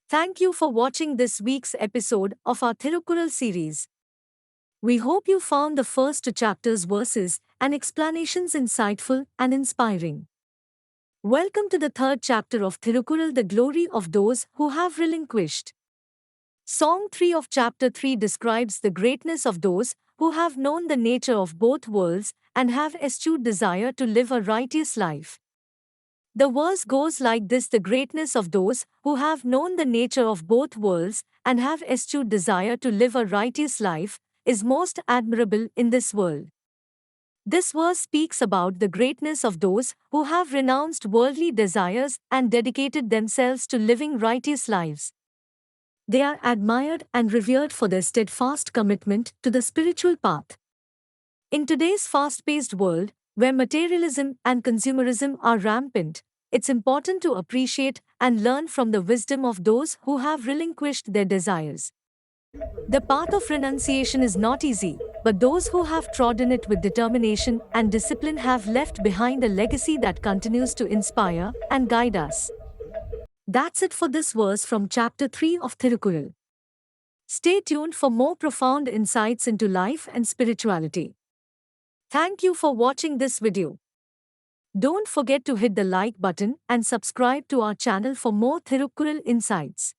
Thank you for watching this week's episode of our Thirukkural series. We hope you found the first two chapters' verses and explanations insightful and inspiring. Welcome to the third chapter of Thirukkural, the glory of those who have relinquished. Song 3 of chapter 3 describes the greatness of those who have known the nature of both worlds and have eschewed desire to live a righteous life. The verse goes like this: the greatness of those who have known the nature of both worlds and have eschewed desire to live a righteous life is most admirable in this world. This verse speaks about the greatness of those who have renounced worldly desires and dedicated themselves to living righteous lives. They are admired and revered for their steadfast commitment to the spiritual path. In today's fast-paced world, where materialism and consumerism are rampant, it's important to appreciate and learn from the wisdom of those who have relinquished their desires. The path of renunciation is not easy, but those who have trodden it with determination and discipline have left behind a legacy that continues to inspire and guide us. That's it for this verse from chapter 3 of Thirukkural. Stay tuned for more profound insights into life and spirituality. Thank you for watching this video. Don't forget to hit the like button and subscribe to our channel for more Thirukkural insights.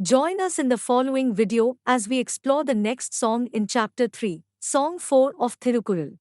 Join us in the following video as we explore the next song in chapter 3, Song 4 of Thirukkural.